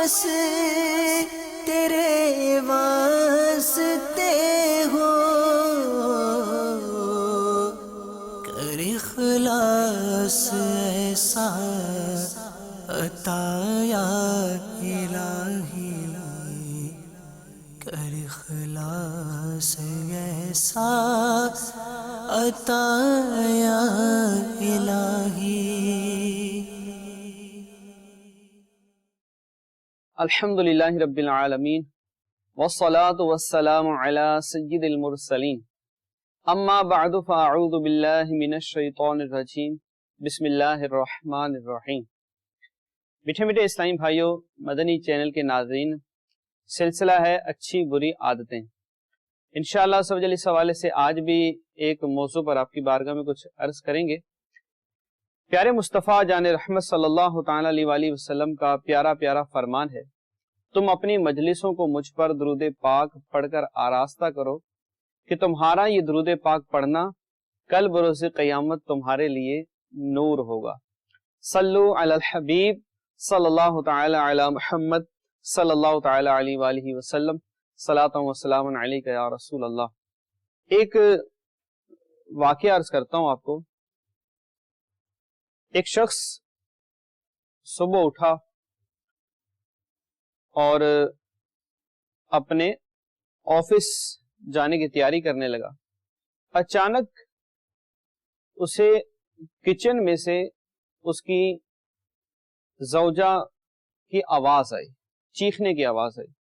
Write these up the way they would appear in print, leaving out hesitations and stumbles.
بس تیرے واسطے ہو، کر اخلاص ایسا عطا یا الہی، کر اخلاص ایسا عطا یا الہی۔ الحمدللہ رب العالمین والصلاة والسلام علی سید المرسلین، اما بعد فاعوذ باللہ من الشیطان الرجیم، بسم اللہ الرحمن الرحیم۔ میٹھے میٹھے اسلامی بھائیوں، مدنی چینل کے ناظرین، سلسلہ ہے اچھی بری عادتیں۔ انشاءاللہ عز و جل اس حوالے سے آج بھی ایک موضوع پر آپ کی بارگاہ میں کچھ عرض کریں گے۔ پیارے مصطفیٰ جان رحمت صلی اللہ تعالیٰ علیہ وآلہ وسلم کا پیارا پیارا فرمان ہے، تم اپنی مجلسوں کو مجھ پر درود پاک پڑھ کر آراستہ کرو کہ تمہارا یہ درود پاک پڑھنا کل بروز قیامت تمہارے لیے نور ہوگا۔ صلو علی الحبیب صلی اللہ تعالی علی محمد صلی اللہ تعالی علیہ وآلہ وسلم، صلاۃ و سلام علیک یا رسول اللہ۔ ایک واقعہ عرض کرتا ہوں آپ کو۔ ایک شخص صبح اٹھا اور اپنے آفس جانے کی تیاری کرنے لگا۔ اچانک اسے کچن میں سے اس کی زوجہ کی آواز آئی، چیخنے کی آواز آئی۔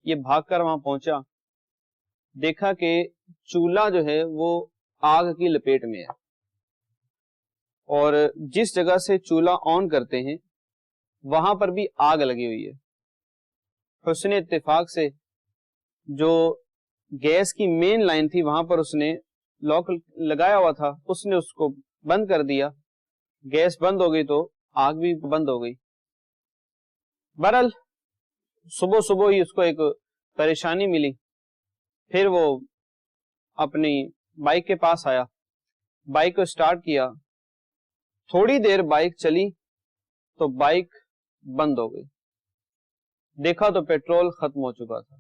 یہ بھاگ کر وہاں پہنچا، دیکھا کہ چولہا جو ہے وہ آگ کی لپیٹ میں ہے، اور جس جگہ سے چولہا آن کرتے ہیں وہاں پر بھی آگ لگی ہوئی ہے۔ حسن اتفاق سے جو گیس کی مین لائن تھی وہاں پر اس نے لاک لگایا ہوا تھا، اس نے اس کو بند کر دیا۔ گیس بند ہو گئی تو آگ بھی بند ہو گئی۔ بہرحال صبح صبح ہی اس کو ایک پریشانی ملی۔ پھر وہ اپنی بائک کے پاس آیا، بائک کو سٹارٹ کیا، تھوڑی دیر بائک چلی تو بائک بند ہو گئی۔ دیکھا تو پیٹرول ختم ہو چکا تھا،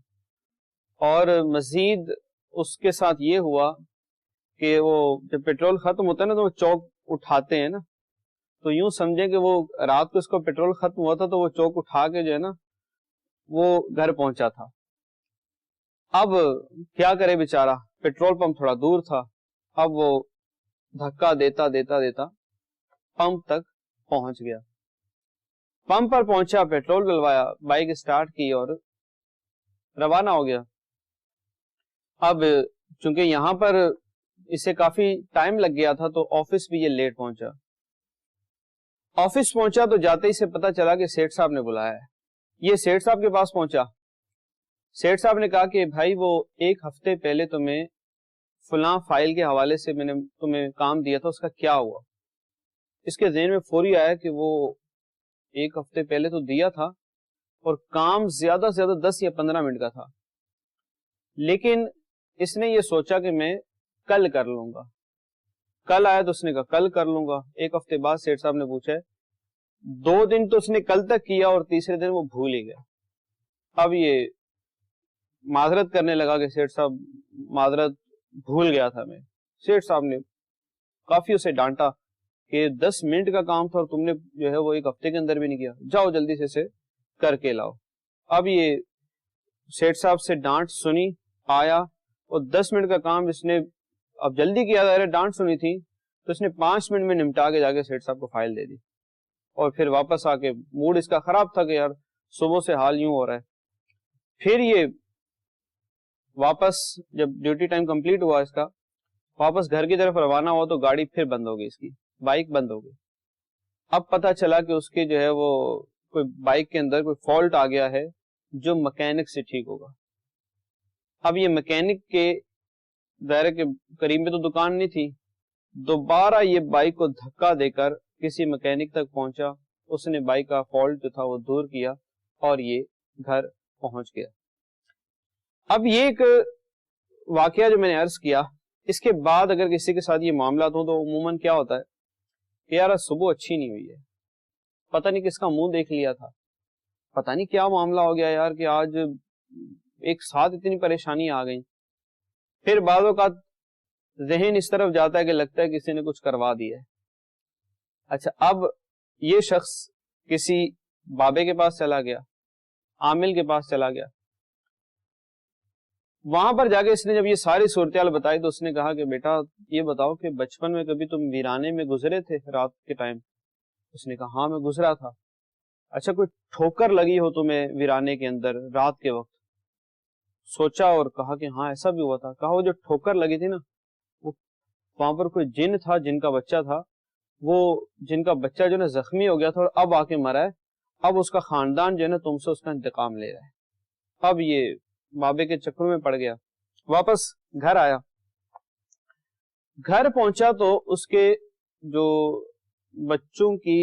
اور مزید اس کے ساتھ یہ ہوا کہ وہ جب پیٹرول ختم ہوتا ہے نا تو وہ چوک اٹھاتے ہیں نا، تو یوں سمجھے کہ وہ رات کو اس کو پیٹرول ختم ہوا تھا تو وہ چوک اٹھا کے جو ہے نا وہ گھر پہنچا تھا۔ اب کیا کرے بیچارہ، پیٹرول پمپ تھوڑا دور تھا۔ اب وہ دھکا دیتا دیتا دیتا پمپ تک پہنچ گیا۔ پمپ پر پہنچا، پیٹرول ڈلوایا، بائک سٹارٹ کی اور روانہ ہو گیا۔ اب چونکہ یہاں پر اسے کافی ٹائم لگ گیا تھا تو آفس بھی یہ لیٹ پہنچا۔ آفس پہنچا تو جاتے ہی سے پتا چلا کہ سیٹھ صاحب نے بلایا ہے۔ یہ سیٹھ صاحب کے پاس پہنچا۔ سیٹھ صاحب نے کہا کہ بھائی وہ ایک ہفتے پہلے تمہیں فلاں فائل کے حوالے سے میں نے تمہیں کام دیا تھا، اس کا کیا ہوا؟ اس کے ذہن میں فوری آیا کہ وہ ایک ہفتے پہلے تو دیا تھا اور کام زیادہ سے زیادہ 10 یا 15 منٹ کا تھا، لیکن اس نے یہ سوچا کہ میں کل کر لوں گا۔ کل آیا تو اس نے کہا کل کر لوں گا۔ ایک ہفتے بعد سیٹھ صاحب نے پوچھا، 2 دن تو اس نے کل تک کیا اور تیسرے دن وہ بھول ہی گیا۔ اب یہ معذرت کرنے لگا کہ سیٹھ صاحب معذرت، بھول گیا تھا میں۔ سیٹھ صاحب نے کافی اسے ڈانٹا کہ 10 منٹ کا کام تھا اور تم نے جو ہے وہ ایک ہفتے کے اندر بھی نہیں کیا، جاؤ جلدی سے اسے کر کے لاؤ۔ اب یہ سیٹھ صاحب سے ڈانٹ سنی، آیا اور 10 منٹ کا کام اس نے اب جلدی کیا، ڈانٹ سنی تھی تو اس نے 5 منٹ میں نمٹا کے جا کے سیٹھ صاحب کو فائل دے دی، اور پھر واپس آ کے موڈ اس کا خراب تھا کہ یار صبح سے حال یوں ہو رہا ہے۔ پھر یہ واپس جب ڈیوٹی ٹائم کمپلیٹ ہوا اس کا، واپس گھر کی طرف روانہ ہوا تو گاڑی پھر بند ہو گئی، اس کی بائک بند ہو گئی۔ اب پتا چلا کہ اس کے جو ہے وہ کوئی بائک کے اندر کوئی فالٹ آ گیا ہے جو مکینک سے ٹھیک ہوگا۔ اب یہ مکینک کے دائرے کے قریب میں تو دکان نہیں تھی، دوبارہ یہ بائک کو دھکا دے کر کسی مکینک تک پہنچا، اس نے بائک کا فالٹ جو تھا وہ دور کیا اور یہ گھر پہنچ گیا۔ اب یہ ایک واقعہ جو میں نے عرض کیا، اس کے بعد اگر کسی کے ساتھ یہ معاملات ہوں تو عموماً کیا ہوتا ہے کہ یار صبح اچھی نہیں ہوئی ہے، پتہ نہیں کس کا منہ دیکھ لیا تھا، پتہ نہیں کیا معاملہ ہو گیا یار کہ آج ایک ساتھ اتنی پریشانی آ گئی. پھر بعض اوقات ذہن اس طرف جاتا ہے کہ لگتا ہے کسی نے کچھ کروا دیا ہے. اچھا اب یہ شخص کسی بابے کے پاس چلا گیا, عامل کے پاس چلا گیا, وہاں پر جا کے اس نے جب یہ ساری صورتحال بتائی تو اس نے کہا کہ بیٹا یہ بتاؤ کہ بچپن میں کبھی تم ویرانے میں گزرے تھے رات کے ٹائم؟ اس نے کہا ہاں میں گزرا تھا. اچھا کوئی ٹھوکر لگی ہو تمہیں ویرانے کے اندر رات کے وقت؟ سوچا اور کہا کہ ہاں ایسا بھی ہوا تھا. کہا وہ جو ٹھوکر لگی تھی نا وہ وہاں پر کوئی جن تھا, جن کا بچہ تھا, وہ جن کا بچہ جو نا زخمی ہو گیا تھا اور اب آ کے مرا ہے. اب اس کا خاندان جو ہے نا تم سے اس کا انتقام لے رہا ہے. اب یہ بابے کے چکروں میں پڑ گیا, واپس گھر آیا. گھر پہنچا تو اس کے جو بچوں کی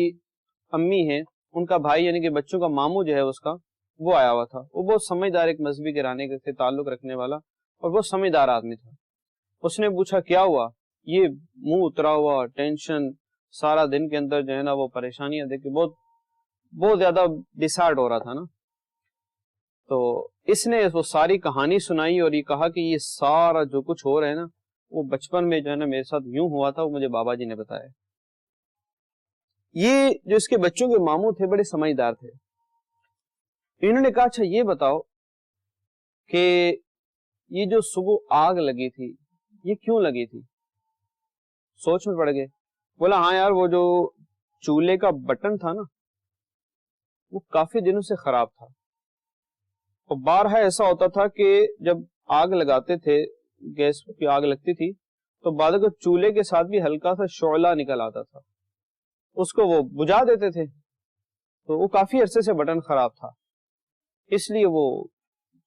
امی ہیں ان کا بھائی یعنی کہ بچوں کا ماموں جو ہے اس کا وہ آیا ہوا تھا. وہ بہت سمجھدار ایک مذہبی گھرانے سے تعلق رکھنے والا اور بہت سمجھدار آدمی تھا. اس نے پوچھا کیا ہوا؟ یہ منہ اترا ہوا, ٹینشن, سارا دن کے اندر جو ہے نا وہ پریشانیاں دیکھ کے بہت زیادہ ڈسہارٹ ہو رہا تھا نا. تو اس نے وہ ساری کہانی سنائی اور یہ کہا کہ یہ سارا جو کچھ ہو رہا ہے نا وہ بچپن میں جو ہے نا میرے ساتھ یوں ہوا تھا, وہ مجھے بابا جی نے بتایا. یہ جو اس کے بچوں کے ماموں تھے بڑے سمجھدار تھے. انہوں نے کہا اچھا یہ بتاؤ کہ یہ جو صبح آگ لگی تھی یہ کیوں لگی تھی؟ سوچ میں پڑ گئے. بولا ہاں یار وہ جو چولہے کا بٹن تھا نا وہ کافی دنوں سے خراب تھا, اور بارہا ایسا ہوتا تھا کہ جب آگ لگاتے تھے, گیس کی آگ لگتی تھی تو بعد کو چولہے کے ساتھ بھی ہلکا سا شعلہ نکل آتا تھا, اس کو وہ بجھا دیتے تھے. تو وہ کافی عرصے سے بٹن خراب تھا, اس لیے وہ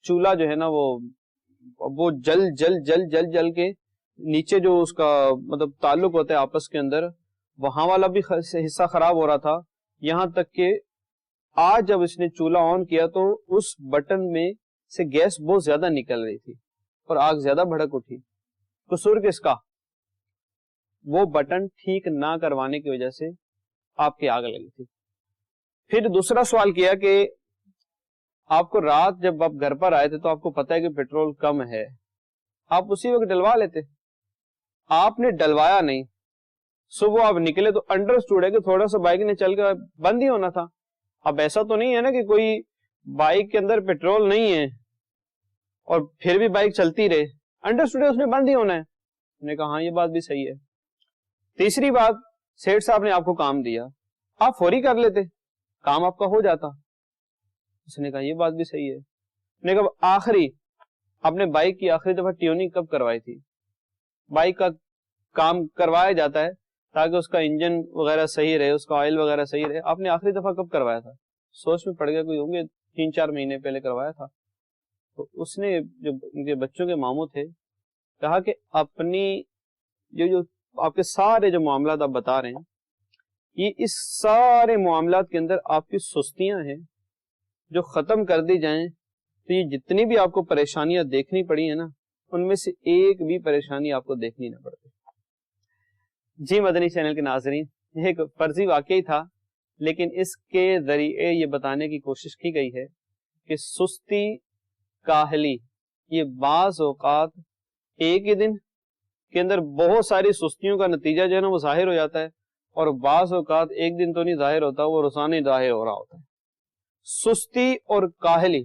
چولہا جو ہے نا وہ جل کے نیچے جو اس کا مطلب تعلق ہوتا ہے آپس کے اندر وہاں والا بھی حصہ خراب ہو رہا تھا. یہاں تک کہ آج جب اس نے چولہا آن کیا تو اس بٹن میں سے گیس بہت زیادہ نکل رہی تھی اور آگ زیادہ بھڑک اٹھی. قصور کس کا؟ وہ بٹن ٹھیک نہ کروانے کی وجہ سے آپ کی آگ لگی تھی. پھر دوسرا سوال کیا کہ آپ کو رات جب آپ گھر پر آئے تھے تو آپ کو پتا ہے کہ پیٹرول کم ہے, آپ اسی وقت ڈلوا لیتے, آپ نے ڈلوایا نہیں. صبح آپ نکلے تو انڈرسٹوڈ ہے کہ تھوڑا سا بائک نے چل کر بند ہی ہونا تھا. اب ایسا تو نہیں ہے نا کہ کوئی بائک کے اندر پیٹرول نہیں ہے اور پھر بھی بائک چلتی رہے, انڈرسٹوڈ ہے اس نے بند ہی ہونا ہے. نے کہا ہاں یہ بات بھی صحیح ہے. تیسری بات, سیٹھ صاحب نے آپ کو کام دیا, آپ فوری کر لیتے, کام آپ کا ہو جاتا. اس نے کہا یہ بات بھی صحیح ہے. نے کہا آخری آپ نے بائک کی آخری دفعہ ٹیوننگ کب کروائی تھی؟ بائک کا کام کروایا جاتا ہے تاکہ اس کا انجن وغیرہ صحیح رہے, اس کا آئل وغیرہ صحیح رہے. آپ نے آخری دفعہ کب کروایا تھا؟ سوچ میں پڑ گیا, کوئی ہوں گے 3-4 مہینے پہلے کروایا تھا. تو اس نے جو ان کے بچوں کے ماموں تھے کہا کہ اپنی جو آپ کے سارے جو معاملات آپ بتا رہے ہیں یہ اس سارے معاملات کے اندر آپ کی سستیاں ہیں جو ختم کر دی جائیں تو یہ جتنی بھی آپ کو پریشانیاں دیکھنی پڑی ہیں نا ان میں سے ایک بھی پریشانی آپ کو دیکھنی نہ پڑتی. جی مدنی چینل کے ناظرین, یہ ایک فرضی واقعی تھا لیکن اس کے ذریعے یہ بتانے کی کوشش کی گئی ہے کہ سستی, کاہلی یہ بعض اوقات ایک ہی دن کے اندر بہت ساری سستیوں کا نتیجہ جو ہے نا وہ ظاہر ہو جاتا ہے, اور بعض اوقات ایک دن تو نہیں ظاہر ہوتا, وہ روزانہ ظاہر ہو رہا ہوتا ہے. سستی اور کاہلی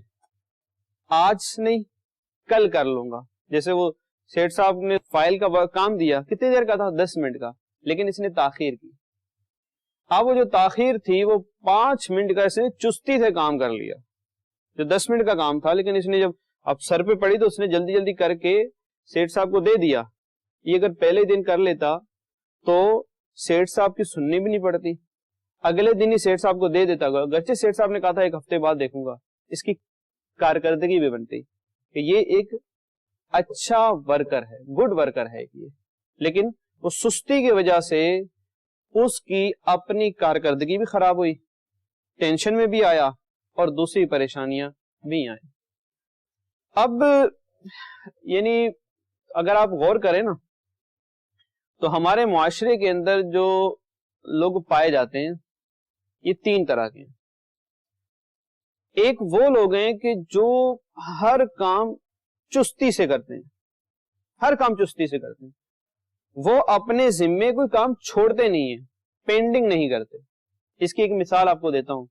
آج نہیں کل کر لوں گا, جیسے وہ سیٹھ صاحب نے فائل کا کام دیا, کتنی دیر کا تھا؟ 10 منٹ کا, لیکن اس نے تاخیر کی. اب وہ جو تاخیر تھی وہ 5 منٹ کا اس نے چستی سے کام کر لیا, جو 10 منٹ کا کام تھا, لیکن اس نے جب اب سر پہ پڑی تو اس نے جلدی جلدی کر کے سیٹھ صاحب کو دے دیا. یہ اگر پہلے دن کر لیتا تو سیٹھ صاحب کی سننی بھی نہیں پڑتی, اگلے دن ہی سیٹھ صاحب کو دے دیتا. گرچہ سیٹھ صاحب نے کہا تھا 1 ہفتے بعد دیکھوں گا, اس کی کارکردگی بھی بنتی کہ یہ ایک اچھا ورکر ہے, گڈ ورکر ہے یہ, لیکن وہ سستی کی وجہ سے اس کی اپنی کارکردگی بھی خراب ہوئی, ٹینشن میں بھی آیا اور دوسری پریشانیاں بھی آئیں. اب یعنی اگر آپ غور کریں نا تو ہمارے معاشرے کے اندر جو لوگ پائے جاتے ہیں یہ 3 طرح کے ہیں. ایک وہ لوگ ہیں کہ جو ہر کام چستی سے کرتے ہیں، ہر کام چستی سے کرتے ہیں، وہ اپنے ذمے کوئی کام چھوڑتے نہیں ہیں، پینڈنگ نہیں کرتے. اس کی ایک مثال آپ کو دیتا ہوں.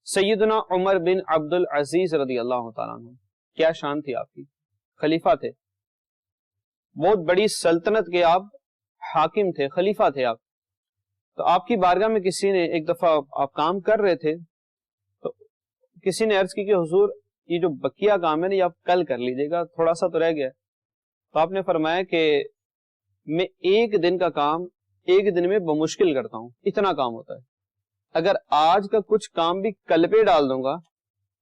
سیدنا عمر بن عبد العزیز رضی اللہ تعالیٰ عنہ، کیا شان تھی آپ کی، خلیفہ تھے، بہت بڑی سلطنت کے آپ حاکم تھے، خلیفہ تھے آپ. تو آپ کی بارگاہ میں کسی نے ایک دفعہ، آپ کام کر رہے تھے تو کسی نے عرض کی کہ حضور یہ جو بقیہ کام ہے نا یہ آپ کل کر لیجیے گا، تھوڑا سا تو رہ گیا. تو آپ نے فرمایا کہ میں ایک دن کا کام ایک دن میں بمشکل کرتا ہوں، اتنا کام ہوتا ہے. اگر آج کا کچھ کام بھی کل پہ ڈال دوں گا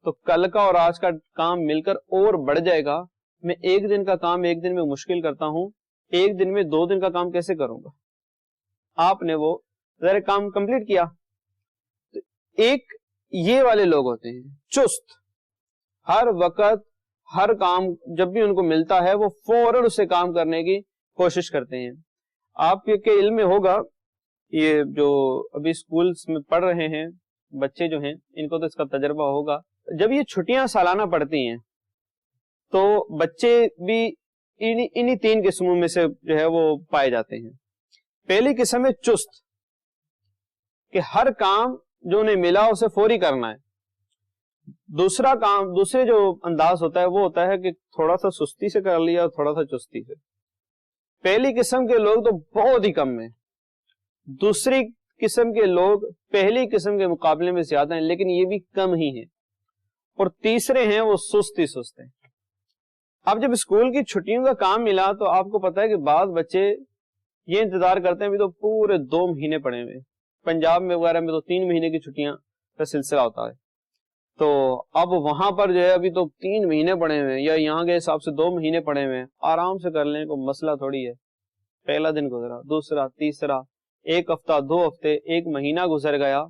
تو کل کا اور آج کا کام مل کر اور بڑھ جائے گا. میں ایک دن کا کام ایک دن میں مشکل کرتا ہوں، ایک دن میں 2 دن کا کام کیسے کروں گا. آپ نے وہ ذرا کام کمپلیٹ کیا. ایک یہ والے لوگ ہوتے ہیں چست، ہر وقت ہر کام جب بھی ان کو ملتا ہے وہ فوراً اسے کام کرنے کی کوشش کرتے ہیں. آپ کے علم میں ہوگا، یہ جو ابھی اسکولز میں پڑھ رہے ہیں بچے جو ہیں ان کو تو اس کا تجربہ ہوگا. جب یہ چھٹیاں سالانہ پڑتی ہیں تو بچے بھی انہی 3 قسموں میں سے جو ہے وہ پائے جاتے ہیں. پہلی قسم ہے چست، کہ ہر کام جو انہیں ملا اسے فوری کرنا ہے. دوسرے جو انداز ہوتا ہے وہ ہوتا ہے کہ تھوڑا سا سستی سے کر لیا، تھوڑا سا چستی سے. پہلی قسم کے لوگ تو بہت ہی کم ہیں، دوسری قسم کے لوگ پہلی قسم کے مقابلے میں زیادہ ہیں لیکن یہ بھی کم ہی ہیں، اور تیسرے ہیں وہ سست ہی سست ہیں. اب جب اسکول کی چھٹیوں کا کام ملا تو آپ کو پتا ہے کہ بعض بچے یہ انتظار کرتے ہیں ابھی تو پورے 2 مہینے پڑے ہوئے. پنجاب میں وغیرہ میں تو 3 مہینے کی چھٹیاں کا سلسلہ ہوتا ہے. تو اب وہاں پر جو ہے ابھی تو 3 مہینے پڑے ہوئے ہیں، یا یہاں کے حساب سے 2 مہینے پڑے ہوئے ہیں. آرام سے کر لیں، کوئی مسئلہ تھوڑی ہے. پہلا دن گزرا، دوسرا، تیسرا، 1 ہفتہ، 2 ہفتے، 1 مہینہ گزر گیا.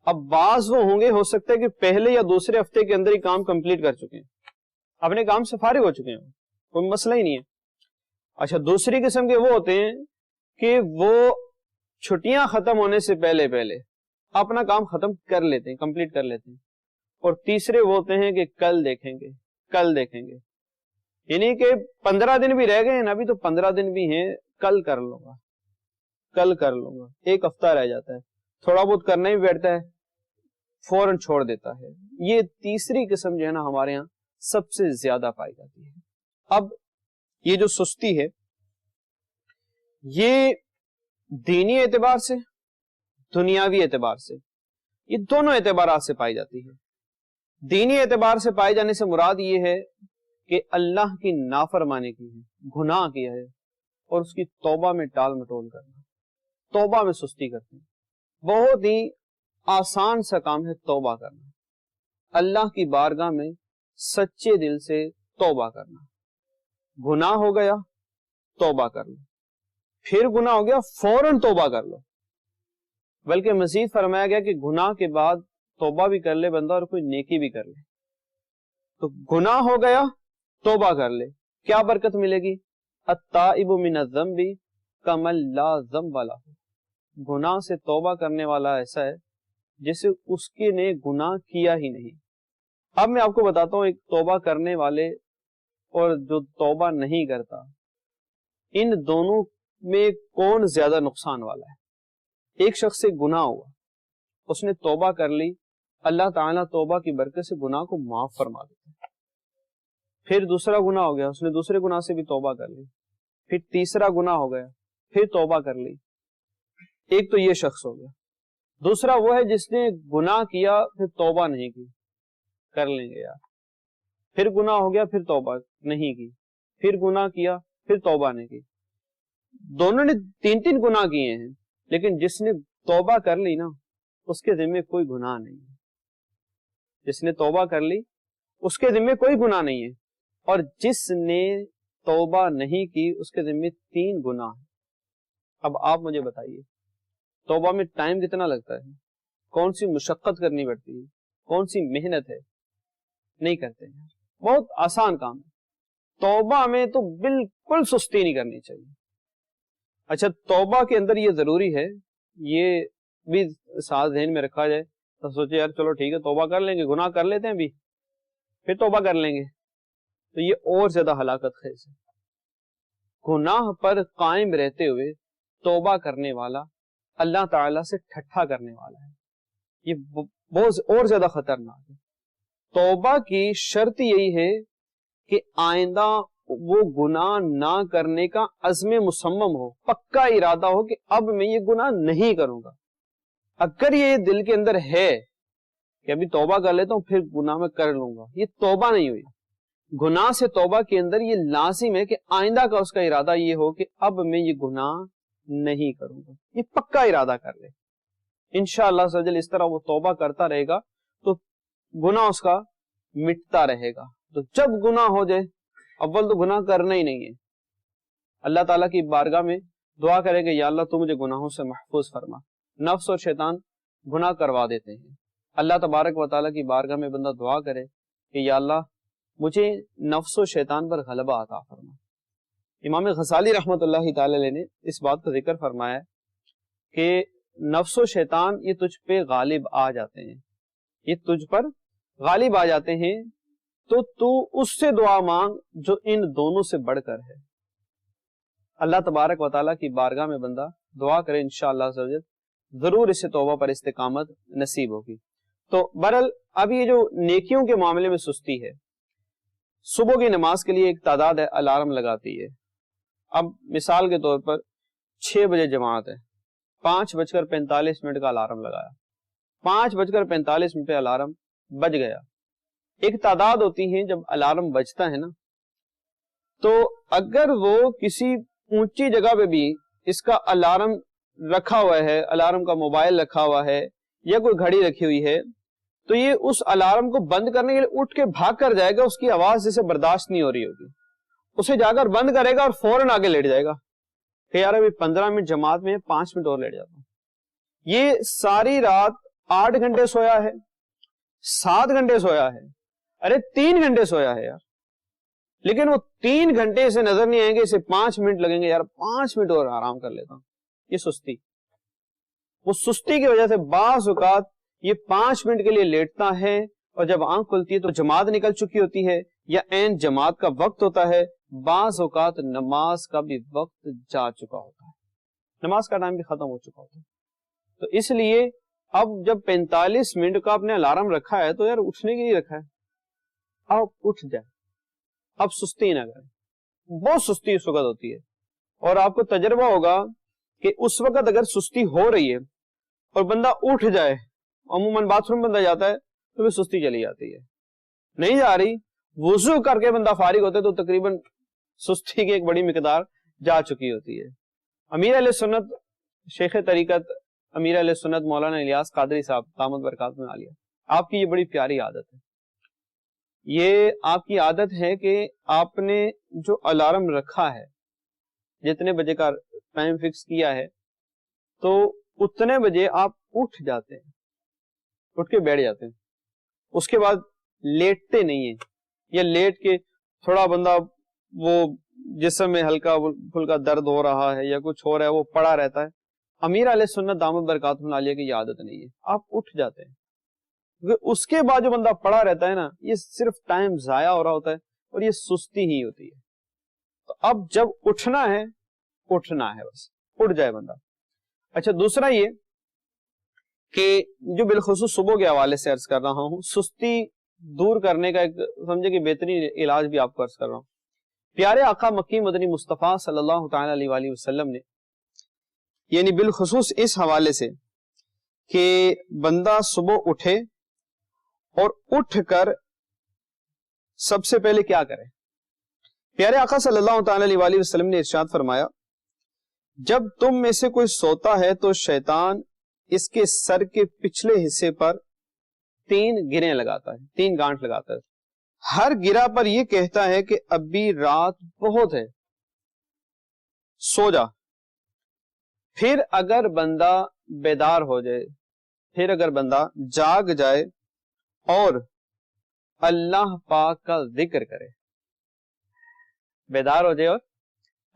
اب بعض وہ ہوں گے ہو سکتا ہے کہ پہلے یا دوسرے ہفتے کے اندر ہی کام کمپلیٹ کر چکے ہیں، اپنے کام سے فارغ ہو چکے ہیں، کوئی مسئلہ ہی نہیں ہے. اچھا، دوسری قسم کے وہ ہوتے ہیں کہ وہ چھٹیاں ختم ہونے سے پہلے اپنا کام ختم کر لیتے ہیں، کمپلیٹ کر لیتے ہیں. اور تیسرے وہ ہوتے ہیں کہ کل دیکھیں گے، یعنی کہ 15 دن بھی رہ گئے ہیں، ابھی تو 15 دن بھی ہیں، کل کر لوں گا. 1 ہفتہ رہ جاتا ہے، تھوڑا بہت کرنا ہی بیٹھتا ہے، فوراً چھوڑ دیتا ہے. یہ تیسری قسم جو ہے نا ہمارے ہاں سب سے زیادہ پائی جاتی ہے. اب یہ جو سستی ہے یہ دینی اعتبار سے، دنیاوی اعتبار سے، یہ دونوں اعتبارات سے پائی جاتی ہے. دینی اعتبار سے پائے جانے سے مراد یہ ہے کہ اللہ کی نافرمانی کی ہے، گناہ کیا ہے، اور اس کی توبہ میں ٹال مٹول کرنا، توبہ میں سستی کرتے ہیں. بہت ہی آسان سا کام ہے توبہ کرنا، اللہ کی بارگاہ میں سچے دل سے توبہ کرنا. گناہ ہو گیا توبہ کر لو، پھر گناہ ہو گیا فوراً توبہ کر لو. بلکہ مزید فرمایا گیا کہ گناہ کے بعد توبہ بھی کر لے بندہ اور کوئی نیکی بھی کر لے. تو گناہ ہو گیا توبہ کر لے، کیا برکت ملے گی؟ التائب من الذنب کمن لا ذنب لہ. گناہ سے توبہ کرنے والا ایسا ہے جیسے اس کے نے گناہ کیا ہی نہیں. اب میں آپ کو بتاتا ہوں ایک توبہ کرنے والے اور جو توبہ نہیں کرتا، ان دونوں میں کون زیادہ نقصان والا ہے. ایک شخص سے گناہ ہوا، اس نے توبہ کر لی، اللہ تعالیٰ توبہ کی برکت سے گناہ کو معاف فرما دیتا ہے. پھر دوسرا گناہ ہو گیا، اس نے دوسرے گناہ سے بھی توبہ کر لی. پھر تیسرا گناہ ہو گیا، پھر توبہ کر لی. ایک تو یہ شخص ہو گیا. دوسرا وہ ہے جس نے گناہ کیا پھر توبہ نہیں کی. کر لیں گے یار، پھر گناہ ہو گیا پھر توبہ نہیں کی، پھر گناہ کیا پھر توبہ نہیں کی. دونوں نے 3 گناہ کیے ہیں، لیکن جس نے توبہ کر لی نا اس کے ذمہ کوئی گناہ نہیں ہے. جس نے توبہ کر لی اس کے ذمہ کوئی گناہ نہیں ہے، اور جس نے توبہ نہیں کی اس کے ذمہ 3 گناہ ہیں. اب آپ مجھے بتائیے توبہ میں ٹائم کتنا لگتا ہے، کون سی مشقت کرنی پڑتی ہے، کون سی محنت ہے؟ نہیں کرتے ہیں. بہت آسان کام ہے. توبہ میں تو بالکل سستی نہیں کرنی چاہیے. اچھا، توبہ کے اندر یہ ضروری ہے، یہ بھی ساتھ ذہن میں رکھا جائے، تو سوچے یار چلو ٹھیک ہے توبہ کر لیں گے, گناہ کر لیتے ہیں ابھی پھر توبہ کر لیں گے, تو یہ اور زیادہ ہلاکت خیز ہے. گناہ پر قائم رہتے ہوئے توبہ کرنے والا اللہ تعالی سے ٹھٹھا کرنے والا ہے, یہ بہت اور زیادہ خطرناک ہے. توبہ کی شرط یہی ہے کہ آئندہ وہ گناہ نہ کرنے کا عزم مصمم ہو, پکا ارادہ ہو کہ اب میں یہ گناہ نہیں کروں گا. اگر یہ دل کے اندر ہے کہ ابھی توبہ کر لیتا ہوں پھر گناہ میں کر لوں گا, یہ توبہ نہیں ہوئی. گناہ سے توبہ کے اندر یہ لازم ہے کہ آئندہ کا اس کا ارادہ یہ ہو کہ اب میں یہ گناہ نہیں کروں گا, یہ پکا ارادہ کر لے. انشاءاللہ سجل اس طرح وہ توبہ کرتا رہے گا تو گناہ اس کا مٹتا رہے گا. تو جب گناہ ہو جائے, اول تو گناہ کرنا ہی نہیں ہے, اللہ تعالیٰ کی بارگاہ میں دعا کرے کہ یا اللہ تو مجھے گناہوں سے محفوظ فرما. نفس اور شیطان گناہ کروا دیتے ہیں. اللہ تبارک و تعالیٰ کی بارگاہ میں بندہ دعا کرے کہ یا اللہ مجھے نفس و شیطان پر غلبہ عطا فرما. امام غزالی رحمۃ اللہ تعالی علیہ نے اس بات کا ذکر فرمایا کہ نفس و شیطان یہ تجھ پہ غالب آ جاتے ہیں, یہ تجھ پر غالب آ جاتے ہیں تو اس سے دعا مانگ جو ان دونوں سے بڑھ کر ہے. اللہ تبارک و تعالیٰ کی بارگاہ میں بندہ دعا کرے, انشاءاللہ ضرور اسے توبہ پر استقامت نصیب ہوگی. تو بہرحال اب یہ جو نیکیوں کے معاملے میں سستی ہے, صبح کی نماز کے لیے ایک تعداد ہے الارم لگاتی ہے. اب مثال کے طور پر 6 بجے جماعت ہے, 5:45 کا الارم لگایا, 5:45 پہ الارم بج گیا. ایک تعداد ہوتی ہے جب الارم بجتا ہے نا, تو اگر وہ کسی اونچی جگہ پہ بھی اس کا الارم رکھا ہوا ہے, الارم کا موبائل رکھا ہوا ہے یا کوئی گھڑی رکھی ہوئی ہے, تو یہ اس الارم کو بند کرنے کے لیے اٹھ کے بھاگ کر جائے گا. اس کی آواز جسے برداشت نہیں ہو رہی ہوگی, اسے جا کر بند کرے گا اور فوراً آگے لیٹ جائے گا کہ یار ابھی 15 منٹ جماعت میں 5 منٹ اور لیٹ جاتا ہوں. یہ ساری رات 8 گھنٹے سویا ہے, 7 گھنٹے سویا ہے, ارے 3 گھنٹے سویا ہے یار, لیکن وہ 3 گھنٹے سے نظر نہیں آئیں گے, اسے 5 منٹ لگیں گے, یار 5 منٹ اور آرام کر لیتا ہوں. یہ سستی, وہ سستی کی وجہ سے بعض اوقات یہ 5 منٹ کے لیے لیٹتا ہے, اور جب آنکھ کھلتی ہے تو جماعت نکل چکی ہوتی ہے یا عین جماعت کا وقت ہوتا ہے. بعض اوقات نماز کا بھی وقت جا چکا ہوتا ہے, نماز کا ٹائم بھی ختم ہو چکا ہوتا ہے. تو اس لیے اب جب 45 منٹ کا اپنے الارم رکھا ہے تو یار اٹھنے کے لیے رکھا ہے, اب اٹھ جائے, اب سستی نہ کریں. بہت سستی اس وقت ہوتی ہے, اور آپ کو تجربہ ہوگا کہ اس وقت اگر سستی ہو رہی ہے اور بندہ اٹھ جائے, عموماً باتھ روم بندہ جاتا ہے تو پھر سستی چلی جاتی ہے. نہیں جا رہی, وضو کر کے بندہ فارغ ہوتا ہے تو تقریباً سستی کی ایک بڑی مقدار جا چکی ہوتی ہے. امیر اہل سنت, شیخ طریقت امیر اہل سنت مولانا الیاس قادری صاحب دامت برکاتہ میں عالیہ, آپ کی یہ بڑی پیاری عادت ہے. یہ آپ کی عادت ہے کہ آپ نے جو الارم رکھا ہے, جتنے بجے کا ٹائم فکس کیا ہے, تو اتنے بجے آپ اٹھ جاتے ہیں, اٹھ کے بیٹھ جاتے ہیں. اس کے بعد لیٹتے نہیں ہیں, یا لیٹ کے تھوڑا بندہ وہ جسم میں ہلکا پھلکا درد ہو رہا ہے یا کچھ ہو رہا ہے وہ پڑا رہتا ہے. امیر علیہ سنت دامت برکاتہ میں عالیہ کی یہ عادت نہیں ہے, آپ اٹھ جاتے ہیں. اس کے بعد جو بندہ پڑا رہتا ہے نا, یہ صرف ٹائم ضائع ہو رہا ہوتا ہے اور یہ سستی ہی ہوتی ہے. تو اب جب اٹھنا ہے بس اٹھ جائے بندہ. اچھا, دوسرا یہ کہ جو بالخصوص صبح کے حوالے سے عرض کر رہا ہوں, سستی دور کرنے کا ایک سمجھے کہ بہترین علاج بھی آپ کو عرض کر رہا ہوں. پیارے آقا مکی مدنی مصطفیٰ صلی اللہ تعالی علیہ وآلہ وسلم نے, یعنی بالخصوص اس حوالے سے کہ بندہ صبح اٹھے اور اٹھ کر سب سے پہلے کیا کرے, پیارے آقا صلی اللہ تعالی علیہ وآلہ وسلم نے ارشاد فرمایا, جب تم میں سے کوئی سوتا ہے تو شیطان اس کے سر کے پچھلے حصے پر 3 گریں لگاتا ہے, 3 گانٹ لگاتا ہے. ہر گرہ پر یہ کہتا ہے کہ ابھی رات بہت ہے, سو جا. پھر اگر بندہ بیدار ہو جائے, پھر اگر بندہ جاگ جائے اور اللہ پاک کا ذکر کرے, بیدار ہو جائے اور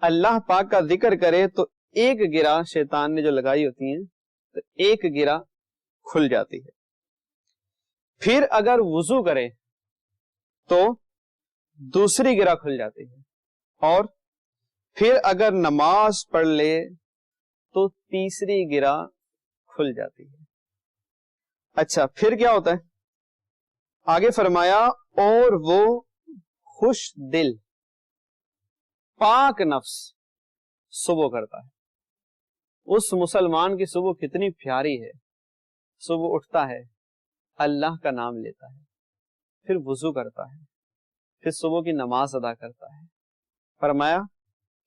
اللہ پاک کا ذکر کرے, تو ایک گرہ شیطان نے جو لگائی ہوتی ہیں تو ایک گرہ کھل جاتی ہے. پھر اگر وضو کرے تو دوسری گرہ کھل جاتی ہے, اور پھر اگر نماز پڑھ لے تو تیسری گرہ کھل جاتی ہے. اچھا پھر کیا ہوتا ہے؟ آگے فرمایا اور وہ خوش دل پاک نفس صبح کرتا ہے. اس مسلمان کی صبح کتنی پیاری ہے. صبح اٹھتا ہے, اللہ کا نام لیتا ہے, پھر وضو کرتا ہے, پھر صبح کی نماز ادا کرتا ہے. فرمایا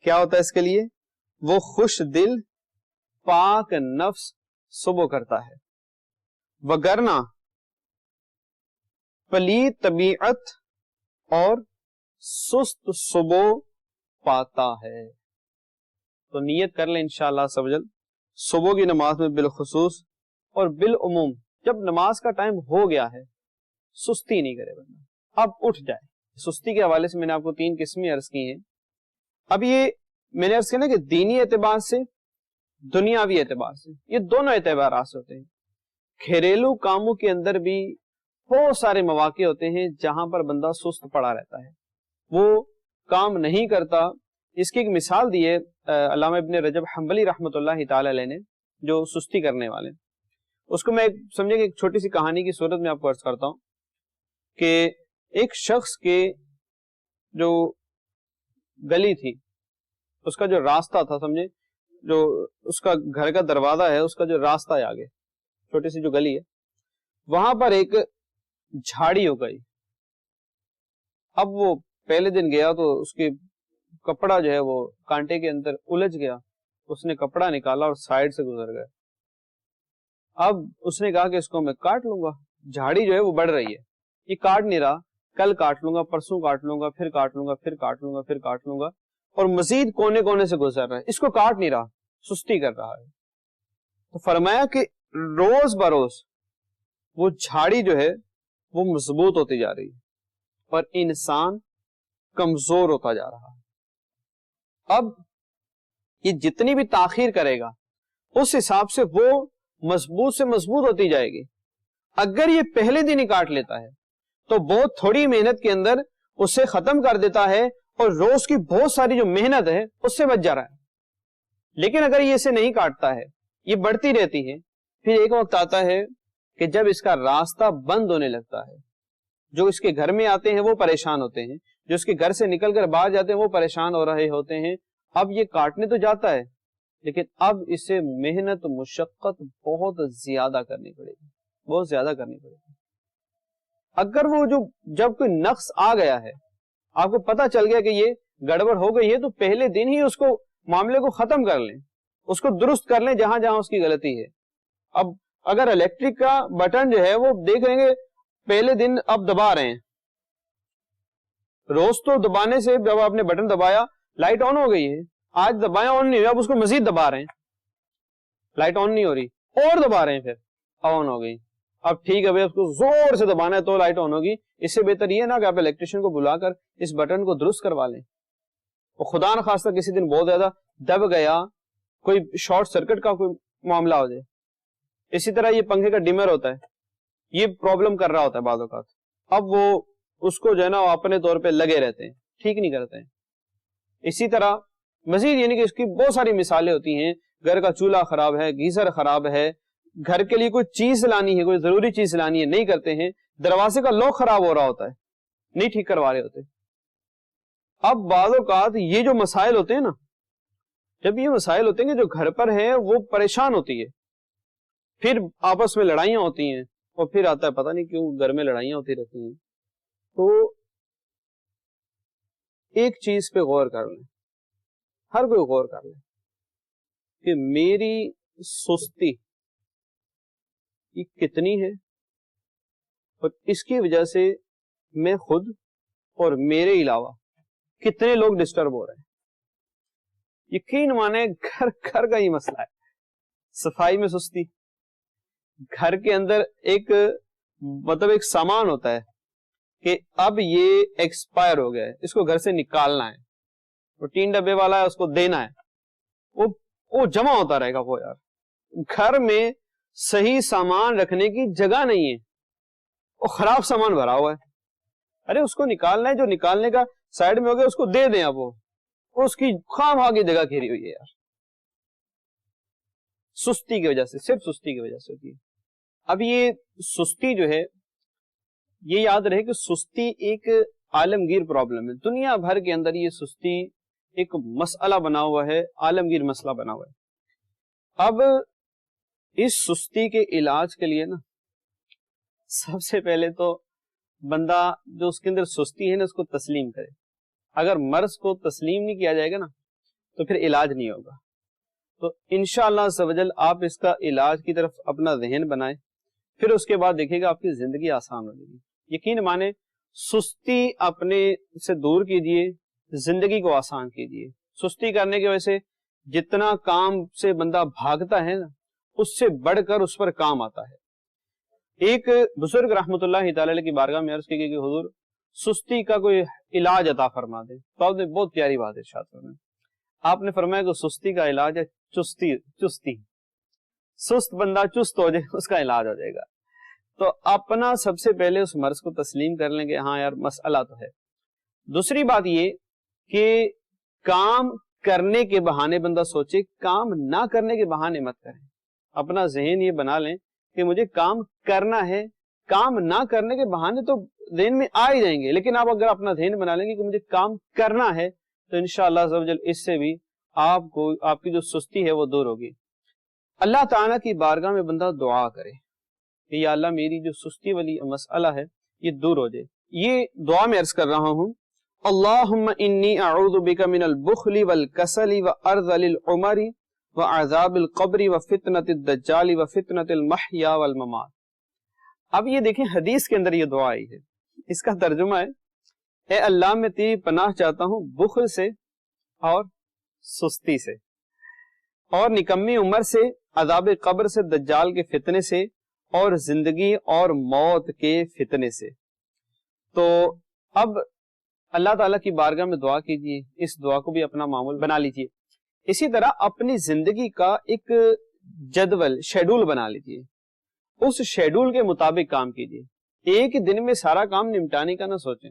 کیا ہوتا ہے اس کے لیے؟ وہ خوش دل پاک نفس صبح کرتا ہے, وگرنہ پلید طبیعت اور سست صبح پاتا ہے. تو نیت کر لیں انشاءاللہ عز و جل صبح کی نماز میں بالخصوص اور بالعموم جب نماز کا ٹائم ہو گیا ہے سستی نہیں کرے بندہ, اب اٹھ جائے. سستی کے حوالے سے میں نے آپ کو 3 قسمیں عرض کی ہیں. اب یہ میں نے عرض کیا نا کہ دینی اعتبار سے, دنیاوی اعتبار سے, یہ دونوں اعتبارات سے ہوتے ہیں. گھریلو کاموں کے اندر بھی بہت سارے مواقع ہوتے ہیں جہاں پر بندہ سست پڑا رہتا ہے, وہ کام نہیں کرتا. اس کی ایک مثال دی ہے علامہ ابن رجب حنبلی رحمۃ اللہ تعالی علیہ نے, جو سستی کرنے والے. اس کو میں سمجھے کہ ایک چھوٹی سی کہانی کی صورت میں آپ کو عرض کرتا ہوں کہ ایک شخص کے جو گلی تھی, اس کا جو راستہ تھا, سمجھے جو اس کا گھر کا دروازہ ہے, اس کا جو راستہ ہے آگے چھوٹی سی جو گلی ہے, وہاں پر ایک جھاڑی ہو گئی. اب وہ پہلے دن گیا تو اس کی کپڑا جو ہے وہ کانٹے کے اندر الجھ گیا. اس نے کپڑا نکالا اور سائڈ سے گزر گیا. اب اس نے کہا کہ اس کو میں کاٹ لوں گا, جھاڑی جو ہے وہ بڑھ رہی ہے, یہ کاٹ نہیں رہا, کل کاٹ لوں گا, پرسوں کاٹ لوں گا, پھر کاٹ لوں گا, پھر کاٹ لوں گا, پھر کاٹ لوں گا, اور مزید کونے کونے سے گزر رہا ہے, اس کو کاٹ نہیں رہا, سستی کر رہا ہے. تو فرمایا کہ روز بروز وہ جھاڑی جو ہے وہ مضبوط ہوتی جا رہی ہے اور انسان کمزور ہوتا جا رہا ہے. اب یہ جتنی بھی تاخیر کرے گا اس حساب سے وہ مضبوط سے مضبوط ہوتی جائے گی. اگر یہ پہلے دن ہی کاٹ لیتا ہے تو بہت تھوڑی محنت کے اندر اسے ختم کر دیتا ہے اور روز کی بہت ساری جو محنت ہے اس سے بچ جا رہا ہے. لیکن اگر یہ اسے نہیں کاٹتا ہے, یہ بڑھتی رہتی ہے, پھر ایک وقت آتا ہے کہ جب اس کا راستہ بند ہونے لگتا ہے, جو اس کے گھر میں آتے ہیں وہ پریشان ہوتے ہیں, جو اس کے گھر سے نکل کر باہر جاتے ہیں وہ پریشان ہو رہے ہوتے ہیں. اب یہ کاٹنے تو جاتا ہے لیکن اب اسے محنت مشقت بہت زیادہ کرنی پڑے گی, بہت زیادہ کرنی پڑے گی. اگر وہ جو جب کوئی نقص آ گیا ہے, آپ کو پتا چل گیا کہ یہ گڑبڑ ہو گئی ہے, تو پہلے دن ہی اس کو معاملے کو ختم کر لیں, اس کو درست کر لیں جہاں جہاں اس کی غلطی ہے. اب اگر الیکٹرک کا بٹن جو ہے وہ دیکھ رہیں گے پہلے دن اب دبا رہے ہیں, روز تو دبانے سے جب آپ نے بٹن دبایا لائٹ آن ہو گئی ہے, آج دبایا آن نہیں ہوئی, اب اس کو مزید دبا رہے ہیں, لائٹ آن نہیں ہو رہی, اور دبا رہے ہیں, پھر آن ہو گئی. اب ٹھیک ہے بھائی اس کو زور سے دبانا ہے تو لائٹ آن ہوگی. اس سے بہتر یہ نا کہ آپ الیکٹریشین کو بلا کر اس بٹن کو درست کروا لیں. اور خدا نخواستہ کسی دن بہت زیادہ دب گیا, کوئی شارٹ سرکٹ کا کوئی معاملہ ہو جائے. اسی طرح یہ پنکھے کا ڈیمر ہوتا ہے, یہ پرابلم کر رہا ہوتا ہے بعض اوقات, اب وہ اس کو جو ہے نا اپنے طور پہ لگے رہتے ہیں, ٹھیک نہیں کرتے ہیں. اسی طرح مزید یعنی کہ اس کی بہت ساری مثالیں ہوتی ہیں. گھر کا چولہا خراب ہے, گیزر خراب ہے, گھر کے لیے کوئی چیز لانی ہے, کوئی ضروری چیز لانی ہے, نہیں کرتے ہیں. دروازے کا لاک خراب ہو رہا ہوتا ہے, نہیں ٹھیک کروا رہے ہوتے. اب بعض اوقات یہ جو مسائل ہوتے ہیں نا, جب یہ مسائل ہوتے ہیں کہ جو گھر پر ہے وہ پریشان ہوتی ہے, پھر آپس میں لڑائیاں ہوتی ہیں, اور پھر آتا ہے پتہ نہیں کیوں گھر میں لڑائیاں ہوتی رہتی ہیں. تو ایک چیز پہ غور کر لیں, ہر کوئی غور کر لیں کہ میری سستی یہ کتنی ہے, اور اس کی وجہ سے میں خود اور میرے علاوہ کتنے لوگ ڈسٹرب ہو رہے ہیں. یقین مانے گھر گھر کا ہی مسئلہ ہے. صفائی میں سستی, گھر کے اندر ایک مطلب ایک سامان ہوتا ہے کہ اب یہ ایکسپائر ہو گیا ہے, اس کو گھر سے نکالنا ہے, وہ 3 ڈبے والا ہے اس کو دینا ہے, وہ جمع ہوتا رہے گا. وہ یار گھر میں صحیح سامان رکھنے کی جگہ نہیں ہے, وہ خراب سامان بھرا ہوا ہے، ارے اس کو نکالنا ہے، جو نکالنے کا سائڈ میں ہو گیا اس کو دے دیں. اب وہ اس کی خام خواہ کی جگہ گھیری ہوئی ہے یار، سستی کی وجہ سے، صرف سستی کی وجہ سے ہوتی ہے. اب یہ سستی جو ہے، یہ یاد رہے کہ سستی ایک عالمگیر پرابلم ہے. دنیا بھر کے اندر یہ سستی ایک مسئلہ بنا ہوا ہے، عالمگیر مسئلہ بنا ہوا ہے. اب اس سستی کے علاج کے لیے نا سب سے پہلے تو بندہ جو اس کے اندر سستی ہے نا اس کو تسلیم کرے. اگر مرض کو تسلیم نہیں کیا جائے گا نا تو پھر علاج نہیں ہوگا. تو انشاءاللہ عز و جل آپ اس کا علاج کی طرف اپنا ذہن بنائیں، پھر اس کے بعد دیکھیے گا آپ کی زندگی آسان ہو جائے گی. یقین مانے سستی اپنے سے دور کیجئے، زندگی کو آسان کیجئے. سستی کرنے کی وجہ سے جتنا کام سے بندہ بھاگتا ہے نا اس سے بڑھ کر اس پر کام آتا ہے. ایک بزرگ رحمت اللہ تعالی علیہ کی بارگاہ میں عرض کی گئی کہ حضور سستی کا کوئی علاج عطا فرما دے. تو آپ نے بہت پیاری بات ارشاد فرمائی. آپ نے فرمایا کہ سستی کا علاج ہے چستی. سست بندہ چست ہو جائے اس کا علاج ہو جائے گا. تو اپنا سب سے پہلے اس مرض کو تسلیم کر لیں گے، ہاں یار مسئلہ تو ہے. دوسری بات یہ کہ کام کرنے کے بہانے بندہ سوچے، کام نہ کرنے کے بہانے مت کریں. اپنا ذہن یہ بنا لیں کہ مجھے کام کرنا ہے، کام نہ کرنے کے بہانے تو ذہن میں آ ہی جائیں گے، لیکن آپ اگر اپنا ذہن بنا لیں گے کہ مجھے کام کرنا ہے تو انشاءاللہ عز و جل اس سے بھی آپ کو آپ کی جو سستی ہے وہ دور ہوگی. اللہ تعالیٰ کی بارگاہ میں بندہ دعا کرے کہ یا اللہ میری جو سستی والی مسئلہ ہے یہ دور ہو جائے. یہ دعا میں عرض کر رہا ہوں، اللہم انی اعوذ بک من البخل والکسل وارذل العمر وعذاب القبر وفتنة الدجال وفتنة المحیا والممات. اب یہ دیکھیں حدیث کے اندر یہ دعا آئی ہے، اس کا ترجمہ ہے اے اللہ میں تیری پناہ چاہتا ہوں بخل سے اور سستی سے، اور نکمی عمر سے، عذاب قبر سے، دجال کے فتنے سے، اور زندگی اور موت کے فتنے سے. تو اب اللہ تعالیٰ کی بارگاہ میں دعا کیجئے، اس دعا کو بھی اپنا معمول بنا لیجئے. اسی طرح اپنی زندگی کا ایک جدول، شیڈول بنا لیجئے، اس شیڈول کے مطابق کام کیجئے. ایک دن میں سارا کام نمٹانے کا نہ سوچیں،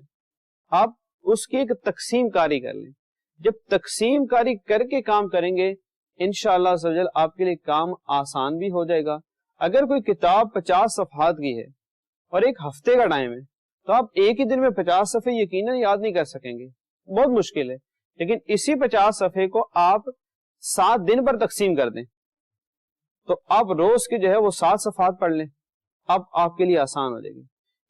آپ اس کی ایک تقسیم کاری کر لیں. جب تقسیم کاری کر کے کام کریں گے انشاءاللہ عز و جل آپ کے لیے کام آسان بھی ہو جائے گا. اگر کوئی کتاب 50 صفحات کی ہے اور ایک ہفتے کا ٹائم ہے تو آپ ایک ہی دن میں 50 صفحے یقیناً یاد نہیں کر سکیں گے، بہت مشکل ہے. لیکن اسی 50 صفحے کو آپ 7 دن پر تقسیم کر دیں تو آپ روز کے جو ہے وہ 7 صفحات پڑھ لیں، اب آپ کے لیے آسان ہو جائے گی.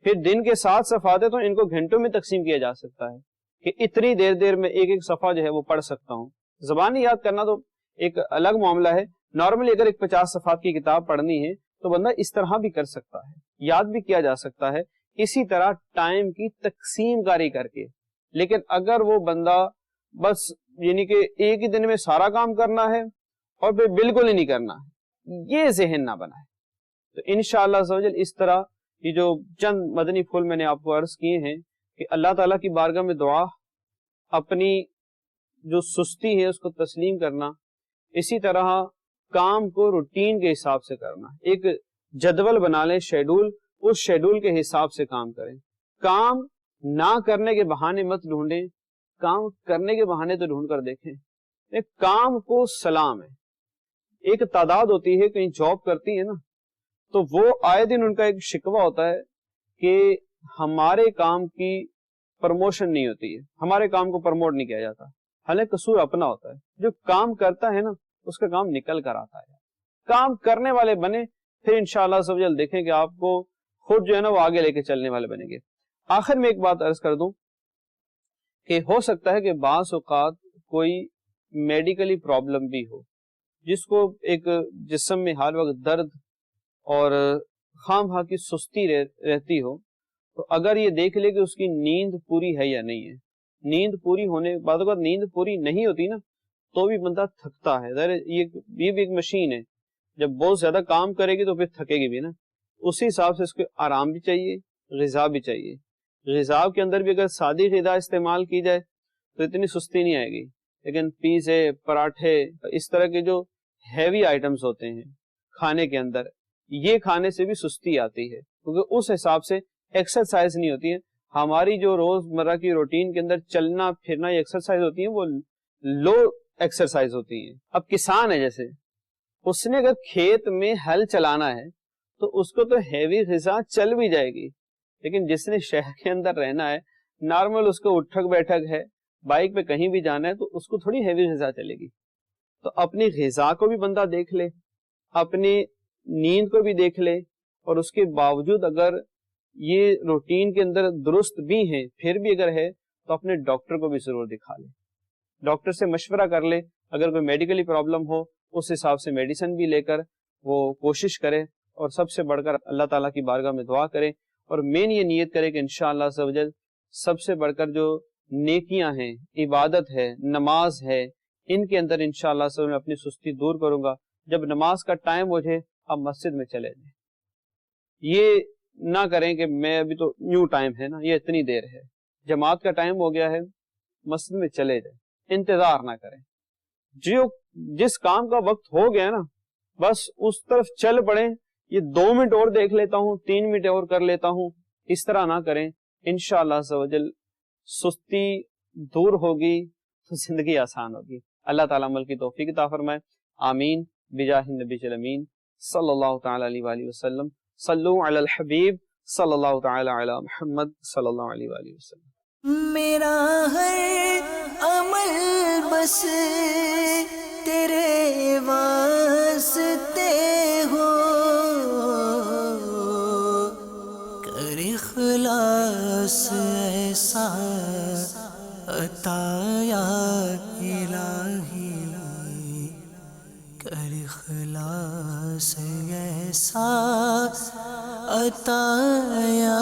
پھر دن کے 7 صفحات ہے تو ان کو گھنٹوں میں تقسیم کیا جا سکتا ہے کہ اتنی دیر میں ایک ایک صفحہ جو ہے وہ پڑھ سکتا ہوں. زبانی یاد کرنا تو ایک الگ معاملہ ہے. نارملی اگر ایک 50 صفحات کی کتاب پڑھنی ہے تو بندہ اس طرح بھی کر سکتا ہے، یاد بھی کیا جا سکتا ہے، اسی طرح ٹائم کی تقسیم کاری کر کے. لیکن اگر وہ بندہ بس یعنی کہ ایک ہی دن میں سارا کام کرنا ہے اور پھر بالکل ہی نہیں کرنا ہے، یہ ذہن نہ بنائے. تو انشاءاللہ عز و جل اس طرح یہ جو چند مدنی پھول میں نے آپ کو عرض کیے ہیں کہ اللہ تعالیٰ کی بارگاہ میں دعا، اپنی جو سستی ہے اس کو تسلیم کرنا، اسی طرح کام کو روٹین کے حساب سے کرنا، ایک جدول بنا لیں، شیڈول، اس شیڈول کے حساب سے کام کریں. کام نہ کرنے کے بہانے مت ڈھونڈیں، کام کرنے کے بہانے تو ڈھونڈ کر دیکھیں. ایک کام کو سلام ہے. ایک تعداد ہوتی ہے کہیں جاب کرتی ہے نا تو وہ آئے دن ان کا ایک شکوہ ہوتا ہے کہ ہمارے کام کی پروموشن نہیں ہوتی ہے، ہمارے کام کو پروموٹ نہیں کیا جاتا. حالانکہ قصور اپنا ہوتا ہے، جو کام کرتا ہے نا اس کا کام نکل کر آتا ہے. کام کرنے والے بنے پھر انشاءاللہ عز و جل دیکھیں کہ آپ کو خود جو ہے نا وہ آگے لے کے چلنے والے بنیں گے. آخر میں ایک بات عرض کر دوں کہ ہو سکتا ہے کہ بعض اوقات کوئی میڈیکلی پرابلم بھی ہو جس کو ایک جسم میں ہر وقت درد اور خواہ مخواہ کی سستی رہتی ہو، تو اگر یہ دیکھ لے کہ اس کی نیند پوری ہے یا نہیں ہے. نیند پوری ہونے بعد اگر نیند پوری نہیں ہوتی نا تو بھی بندہ تھکتا ہے. یہ بھی ایک مشین ہے، جب بہت زیادہ کام کرے گی تو پھر تھکے گی بھی نا. اسی حساب سے اس کو آرام بھی چاہیے، غذا بھی چاہیے. غذا کے اندر بھی اگر سادی غذا استعمال کی جائے تو اتنی سستی نہیں آئے گی. لیکن پیزے، پراٹھے، اس طرح کے جو ہیوی آئٹمز ہوتے ہیں کھانے کے اندر، یہ کھانے سے بھی سستی آتی ہے کیونکہ اس حساب سے ایکسرسائز نہیں ہوتی ہیں. ہماری جو روزمرہ کی روٹین کے اندر چلنا پھرنا یہ ایکسرسائز ہوتی ہیں وہ لو ایکسرسائز ہوتی ہیں. اب کسان ہے جیسے اس نے اگر کھیت میں ہل چلانا ہے تو اس کو تو ہیوی غذا چل بھی جائے گی, لیکن جس نے شہر کے اندر رہنا ہے نارمل اس کو اٹھک بیٹھک ہے, بائک پہ کہیں بھی جانا ہے تو اس کو تھوڑی ہیوی غذا چلے گی. تو اپنی غذا کو بھی بندہ دیکھ لے, اپنی نیند کو بھی دیکھ لے, اور اس کے باوجود اگر یہ روٹین کے اندر درست بھی ہیں پھر بھی اگر ہے تو اپنے ڈاکٹر کو بھی ضرور دکھا لے, ڈاکٹر سے مشورہ کر لے. اگر کوئی میڈیکلی پرابلم ہو اس حساب سے میڈیسن بھی لے کر وہ کوشش کرے, اور سب سے بڑھ کر اللہ تعالیٰ کی بارگاہ میں دعا کرے, اور مین یہ نیت کرے کہ انشاءاللہ عز و جل سب سے بڑھ کر جو نیکیاں ہیں, عبادت ہے, نماز ہے, ان کے اندر انشاءاللہ عز و جل میں اپنی سستی دور کروں گا. جب نماز کا ٹائم ہو جائے آپ مسجد میں چلے جائیں, یہ نہ کریں کہ میں ابھی تو نیو ٹائم ہے نا, یہ اتنی دیر ہے, جماعت کا ٹائم ہو گیا ہے مسجد میں چلے جائیں, انتظار نہ کریں. جس کام کا وقت ہو گیا نا بس اس طرف چل پڑیں, یہ 2 منٹ اور دیکھ لیتا ہوں 3 منٹ اور کر لیتا ہوں, اس طرح نہ کریں. انشاءاللہ عز و جل سستی دور ہوگی تو زندگی آسان ہوگی. اللہ تعالیٰ عمل کی توفیق عطا فرمائے, آمین بجاہ النبی الامین صلی اللہ تعالی علیہ وآلہ وسلم. صلو علی الحبیب صلی اللہ تعالی علی محمد صلی اللہ علیہ وآلہ وسلم. میرا ہر عمل بس تیرے واسطے ہو, کر اخلاص ایسا عطا یا الہی, کر اخلاص ایسا عطا یا